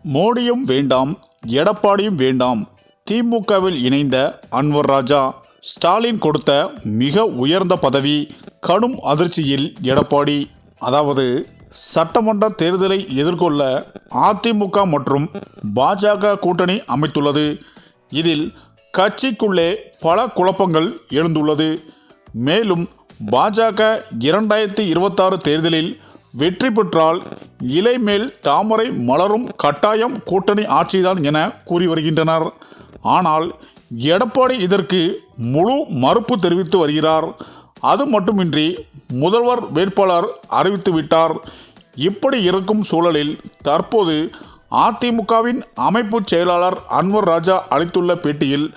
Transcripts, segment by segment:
மோடியும் வேண்டாம், எடப்பாடியும் வேண்டாம். திமுகவில் இணைந்த அன்வர் ராஜா. ஸ்டாலின் கொடுத்த மிக உயர்ந்த பதவி. கடும் அதிர்ச்சியில் எடப்பாடி. அதாவது சட்டமன்ற தேர்தலை எதிர்கொள்ள அதிமுக மற்றும் பாஜக கூட்டணி அமைத்துள்ளது. இதில் கட்சிக்குள்ளே பல குழப்பங்கள் எழுந்துள்ளது. மேலும் பாஜக 2026 தேர்தலில் வெற்றி பெற்றால் இலை மேல் தாமரை மலரும், கட்டாயம் கூட்டணி ஆட்சிதான் என கூறி வருகின்றனர். ஆனால் எடப்பாடி இதற்கு முழு மறுப்பு தெரிவித்து வருகிறார். அது மட்டுமின்றி முதல்வர் வேட்பாளர் அறிவித்துவிட்டார். இப்படி இருக்கும் சூழலில் தற்போது அதிமுகவின் அமைப்பு செயலாளர் அன்வர் ராஜா அளித்துள்ள பேட்டியில்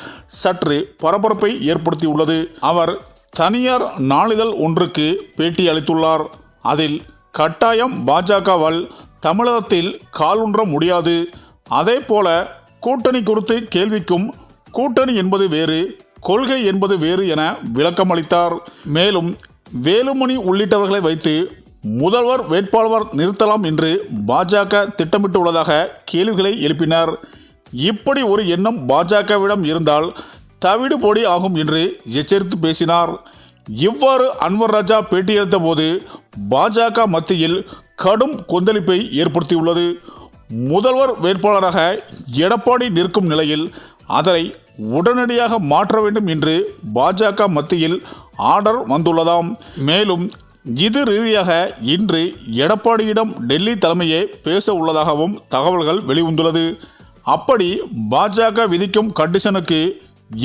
சற்று பரபரப்பை ஏற்படுத்தியுள்ளது. அவர் தனியார் நாளிதழ் ஒன்றுக்கு பேட்டி அளித்துள்ளார். அதில் கட்டாயம் பாஜகவால் தமிழகத்தில் காலூன்ற முடியாது, அதே போல கூட்டணி குறித்து கேள்விக்கும் கூட்டணி என்பது வேறு, கொள்கை என்பது வேறு என விளக்கம் அளித்தார். மேலும் வேலுமணி உள்ளிட்டவர்களை வைத்து முதல்வர் வேட்பாளர் நிறுத்தலாம் என்று பாஜக திட்டமிட்டுள்ளதாக கேள்விகளை எழுப்பினார். இப்படி ஒரு எண்ணம் பாஜகவிடம் இருந்தால் தவிடு பொடி ஆகும் என்று எச்சரித்து பேசினார். இவ்வாறு அன்வர் ராஜா பேட்டியளித்த போது பாஜக மத்தியில் கடும் கொந்தளிப்பை ஏற்படுத்தியுள்ளது. முதல்வர் வேட்பாளராக எடப்பாடி நிற்கும் நிலையில் அதனை உடனடியாக மாற்ற வேண்டும் என்று பாஜக மத்தியில் ஆர்டர் வந்துள்ளதாம். மேலும் இது ரீதியாக இன்று எடப்பாடியிடம் டெல்லி தலைமையே பேச உள்ளதாகவும் தகவல்கள் வெளிவந்துள்ளது. அப்படி பாஜக விதிக்கும் கண்டிஷனுக்கு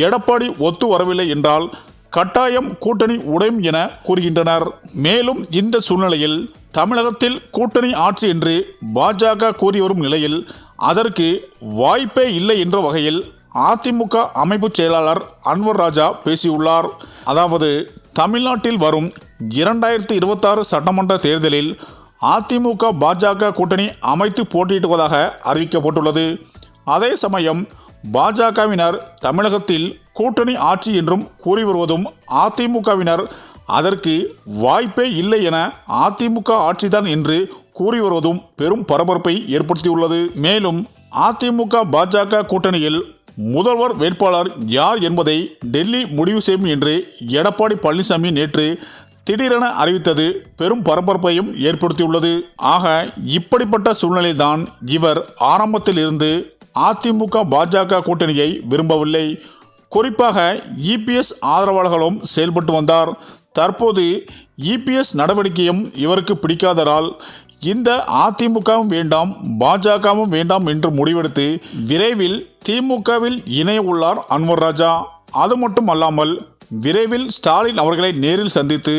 எடப்பாடி ஒத்து வரவில்லை என்றால் கட்டாயம் கூட்டணி உடையும் என கூறுகின்றனர். மேலும் இந்த சூழ்நிலையில் தமிழகத்தில் கூட்டணி ஆட்சி என்று பாஜக கூறி வரும் நிலையில் அதற்கு வாய்ப்பே இல்லை என்ற வகையில் அதிமுக அமைப்பு செயலாளர் அன்வர் ராஜா பேசியுள்ளார். அதாவது தமிழ்நாட்டில் வரும் 2026 சட்டமன்ற தேர்தலில் அதிமுக பாஜக கூட்டணி அமைத்து போட்டியிடுவதாக அறிவிக்கப்பட்டுள்ளது. அதே சமயம் பாஜகவினர் தமிழகத்தில் கூட்டணி ஆட்சி என்றும் கூறி வருவதும் அதிமுகவினர் அதற்கு வாய்ப்பே இல்லை என அதிமுக ஆட்சிதான் என்று கூறி வருவதும் பெரும் பரபரப்பை ஏற்படுத்தியுள்ளது. மேலும் அதிமுக பாஜக கூட்டணியில் முதல்வர் வேட்பாளர் யார் என்பதை டெல்லி முடிவு செய்யும் என்று எடப்பாடி பழனிசாமி நேற்று திடீரென அறிவித்தது பெரும் பரபரப்பையும் ஏற்படுத்தியுள்ளது. ஆக இப்படிப்பட்ட சூழ்நிலைதான் இவர் ஆரம்பத்தில் இருந்து அதிமுக பாஜக கூட்டணியை விரும்பவில்லை. குறிப்பாக இபிஎஸ் ஆதரவாளர்களும் செயல்பட்டு வந்தார். தற்போது இபிஎஸ் நடவடிக்கையும் இவருக்கு பிடிக்காததால் இந்த அதிமுகவும் வேண்டாம், பாஜகவும் வேண்டாம் என்று முடிவெடுத்து விரைவில் திமுகவில் இணைய உள்ளார் அன்வர் ராஜா. அது மட்டும் அல்லாமல் விரைவில் ஸ்டாலின் அவர்களை நேரில் சந்தித்து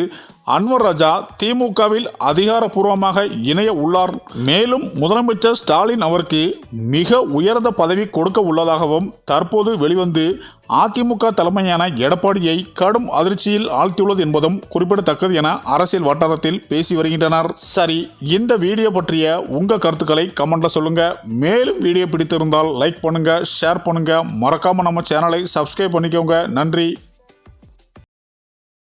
அன்வர் ராஜா திமுகவில் அதிகாரப்பூர்வமாக இணைய உள்ளார். மேலும் முதலமைச்சர் ஸ்டாலின் அவருக்கு மிக உயர்ந்த பதவி கொடுக்க உள்ளதாகவும் தற்போது வெளிவந்து அதிமுக தலைமையான எடப்பாடியை கடும் அதிர்ச்சியில் ஆழ்த்தியுள்ளது என்பதும் குறிப்பிடத்தக்கது என அரசியல் வட்டாரத்தில் பேசி வருகின்றனர். சரி, இந்த வீடியோ பற்றிய உங்க கருத்துக்களை கமெண்ட்ல சொல்லுங்க. மேலும் வீடியோ பிடித்திருந்தால் லைக் பண்ணுங்க, ஷேர் பண்ணுங்க, மறக்காம நம்ம சேனலை சப்ஸ்கிரைப் பண்ணிக்கோங்க. நன்றி.